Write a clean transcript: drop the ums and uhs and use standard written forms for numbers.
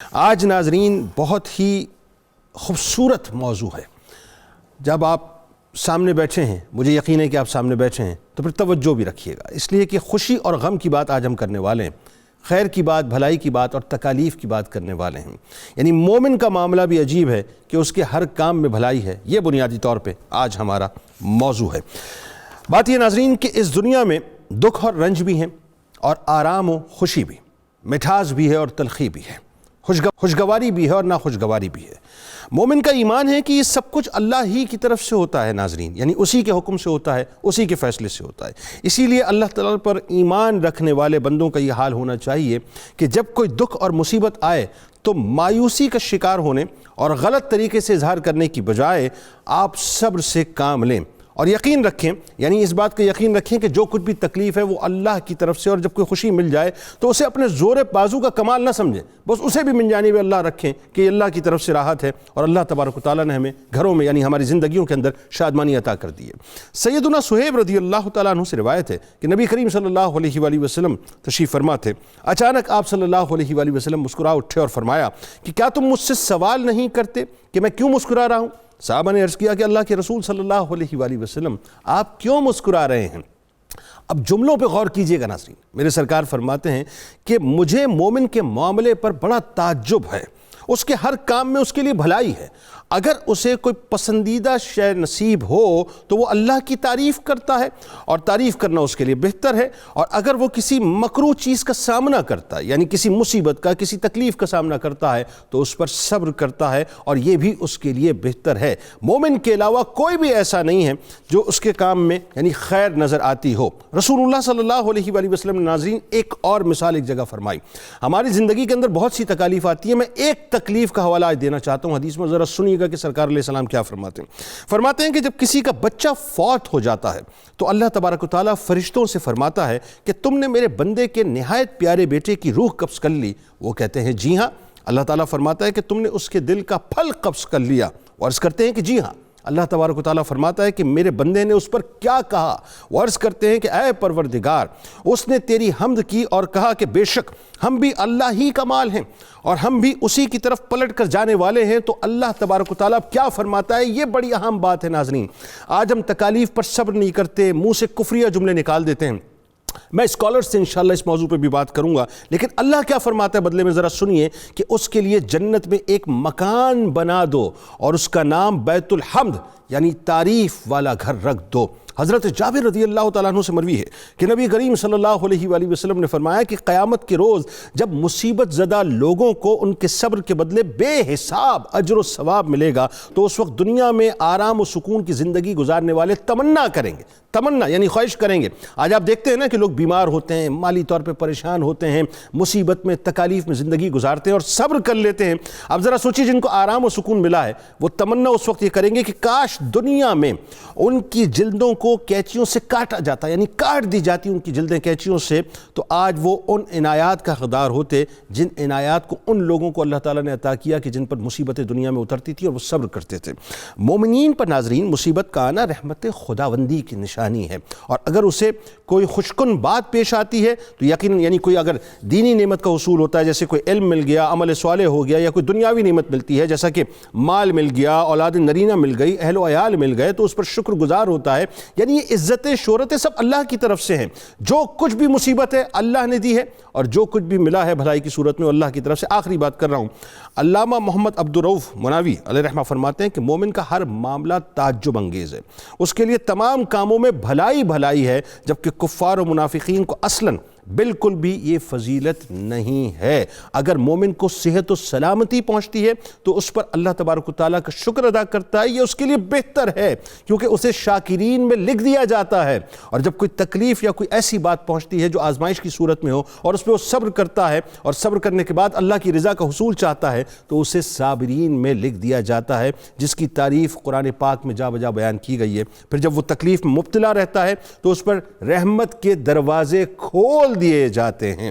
آج ناظرین بہت ہی خوبصورت موضوع ہے۔ جب آپ سامنے بیٹھے ہیں، مجھے یقین ہے کہ آپ سامنے بیٹھے ہیں، تو پھر توجہ بھی رکھیے گا، اس لیے کہ خوشی اور غم کی بات آج ہم کرنے والے ہیں، خیر کی بات، بھلائی کی بات اور تکالیف کی بات کرنے والے ہیں۔ یعنی مومن کا معاملہ بھی عجیب ہے کہ اس کے ہر کام میں بھلائی ہے، یہ بنیادی طور پہ آج ہمارا موضوع ہے۔ بات یہ ناظرین کہ اس دنیا میں دکھ اور رنج بھی ہیں اور آرام و خوشی بھی، مٹھاس بھی ہے اور تلخی بھی ہے، خوشگواری بھی ہے اور ناخوشگواری بھی ہے۔ مومن کا ایمان ہے کہ یہ سب کچھ اللہ ہی کی طرف سے ہوتا ہے ناظرین، یعنی اسی کے حکم سے ہوتا ہے، اسی کے فیصلے سے ہوتا ہے۔ اسی لیے اللہ تعالیٰ پر ایمان رکھنے والے بندوں کا یہ حال ہونا چاہیے کہ جب کوئی دکھ اور مصیبت آئے تو مایوسی کا شکار ہونے اور غلط طریقے سے اظہار کرنے کی بجائے آپ صبر سے کام لیں اور یقین رکھیں، یعنی اس بات کا یقین رکھیں کہ جو کچھ بھی تکلیف ہے وہ اللہ کی طرف سے، اور جب کوئی خوشی مل جائے تو اسے اپنے زور بازو کا کمال نہ سمجھیں، بس اسے بھی من جانب اللہ رکھیں کہ یہ اللہ کی طرف سے راحت ہے اور اللہ تبارک و تعالیٰ نے ہمیں گھروں میں یعنی ہماری زندگیوں کے اندر شادمانی عطا کر دی ہے۔ سیدنا صہیب رضی اللہ تعالیٰ عنہ سے روایت ہے کہ نبی کریم صلی اللہ علیہ وآلہ وسلم تشریف فرما تھے۔ اچانک آپ صلی اللہ علیہ وآلہ وسلم مسکرا اٹھے اور فرمایا کہ کیا تم مجھ سے سوال نہیں کرتے کہ میں کیوں مسکرا رہا ہوں؟ صحابہ نے عرض کیا کہ اللہ کے رسول صلی اللہ علیہ وآلہ وسلم آپ کیوں مسکرا رہے ہیں؟ اب جملوں پہ غور کیجئے گا ناظرین، میرے سرکار فرماتے ہیں کہ مجھے مومن کے معاملے پر بڑا تعجب ہے، اس کے ہر کام میں اس کے لیے بھلائی ہے۔ اگر اسے کوئی پسندیدہ شے نصیب ہو تو وہ اللہ کی تعریف کرتا ہے اور تعریف کرنا اس کے لیے بہتر ہے، اور اگر وہ کسی مکروہ چیز کا سامنا کرتا ہے یعنی کسی مصیبت کا، کسی تکلیف کا سامنا کرتا ہے تو اس پر صبر کرتا ہے اور یہ بھی اس کے لیے بہتر ہے۔ مومن کے علاوہ کوئی بھی ایسا نہیں ہے جو اس کے کام میں یعنی خیر نظر آتی ہو۔ رسول اللہ صلی اللہ علیہ وآلہ وسلم نے ناظرین ایک اور مثال ایک جگہ فرمائی۔ ہماری زندگی کے اندر بہت سی تکالیف آتی ہیں، میں ایک تکلیف کا حوالہ آج دینا چاہتا ہوں، حدیث میں ذرا سنیے کہ سرکار علیہ السلام کیا فرماتے ہیں کہ جب کسی کا بچہ فوت ہو جاتا ہے تو اللہ تبارک و تعالیٰ فرشتوں سے فرماتا ہے کہ تم نے میرے بندے کے نہایت پیارے بیٹے کی روح قبض کر لی؟ وہ کہتے ہیں جی ہاں۔ اللہ تعالیٰ فرماتا ہے کہ تم نے اس کے دل کا پھل قبض کر لیا؟ وہ عرض کرتے ہیں کہ جی ہاں۔ اللہ تبارک و تعالیٰ فرماتا ہے کہ میرے بندے نے اس پر کیا کہا؟ وہ عرض کرتے ہیں کہ اے پروردگار، اس نے تیری حمد کی اور کہا کہ بے شک ہم بھی اللہ ہی کا مال ہیں اور ہم بھی اسی کی طرف پلٹ کر جانے والے ہیں۔ تو اللہ تبارک و تعالیٰ کیا فرماتا ہے؟ یہ بڑی اہم بات ہے ناظرین۔ آج ہم تکالیف پر صبر نہیں کرتے، منہ سے کفریہ جملے نکال دیتے ہیں۔ میں اسکالر سے انشاءاللہ اس موضوع پہ بھی بات کروں گا، لیکن اللہ کیا فرماتا ہے بدلے میں؟ ذرا سنیے کہ اس کے لیے جنت میں ایک مکان بنا دو اور اس کا نام بیت الحمد یعنی تعریف والا گھر رکھ دو۔ حضرت جابر رضی اللہ تعالیٰ عنہ سے مروی ہے کہ نبی کریم صلی اللہ علیہ وآلہ وسلم نے فرمایا کہ قیامت کے روز جب مصیبت زدہ لوگوں کو ان کے صبر کے بدلے بے حساب اجر و ثواب ملے گا تو اس وقت دنیا میں آرام و سکون کی زندگی گزارنے والے تمنا کریں گے، تمنا یعنی خواہش کریں گے۔ آج آپ دیکھتے ہیں نا کہ لوگ بیمار ہوتے ہیں، مالی طور پہ پریشان ہوتے ہیں، مصیبت میں تکالیف میں زندگی گزارتے ہیں اور صبر کر لیتے ہیں۔ اب ذرا سوچیے جن کو آرام و سکون ملا ہے وہ تمنا اس وقت یہ کریں گے کہ کاش دنیا میں ان کی جلدوں کو کینچیوں سے کاٹا جاتا، یعنی کاٹ دی جاتی ان کی جلدیں کینچیوں سے، تو آج وہ ان عنایات کا حقدار ہوتے جن عنایات کو ان لوگوں کو اللہ تعالیٰ نے عطا کیا کہ جن پر مصیبتیں دنیا میں اترتی تھی اور وہ صبر کرتے تھے۔ مومنین پر ناظرین مصیبت کا آنا رحمت خداوندی کی نشانی ہے، اور اگر اسے کوئی خوشکن بات پیش آتی ہے تو یقیناً یعنی کوئی اگر دینی نعمت کا حصول ہوتا ہے، جیسے کوئی علم مل گیا، عمل صالح ہو گیا، یا کوئی دنیاوی نعمت ملتی ہے جیسا کہ مال مل گیا، اولاد نرینہ مل گئی، اہل و عیال مل گئے، تو اس پر شکر گزار ہوتا ہے۔ یعنی یہ عزتیں شہرتیں سب اللہ کی طرف سے ہیں۔ جو کچھ بھی مصیبت ہے اللہ نے دی ہے اور جو کچھ بھی ملا ہے بھلائی کی صورت میں اللہ کی طرف سے۔ آخری بات کر رہا ہوں، علامہ محمد عبد الرؤف مناوی علیہ رحمہ فرماتے ہیں کہ مومن کا ہر معاملہ تعجب انگیز ہے، اس کے لیے تمام کاموں میں بھلائی ہے، جبکہ کفار و منافقین کو اصلاً بالکل بھی یہ فضیلت نہیں ہے۔ اگر مومن کو صحت و سلامتی پہنچتی ہے تو اس پر اللہ تبارک و تعالیٰ کا شکر ادا کرتا ہے، یہ اس کے لیے بہتر ہے کیونکہ اسے شاکرین میں لکھ دیا جاتا ہے۔ اور جب کوئی تکلیف یا کوئی ایسی بات پہنچتی ہے جو آزمائش کی صورت میں ہو اور اس پہ وہ صبر کرتا ہے اور صبر کرنے کے بعد اللہ کی رضا کا حصول چاہتا ہے تو اسے صابرین میں لکھ دیا جاتا ہے، جس کی تعریف قرآن پاک میں جا بجا بیان کی گئی ہے۔ پھر جب وہ تکلیف میں مبتلا رہتا ہے تو اس پر رحمت کے دروازے کھول دیے جاتے ہیں۔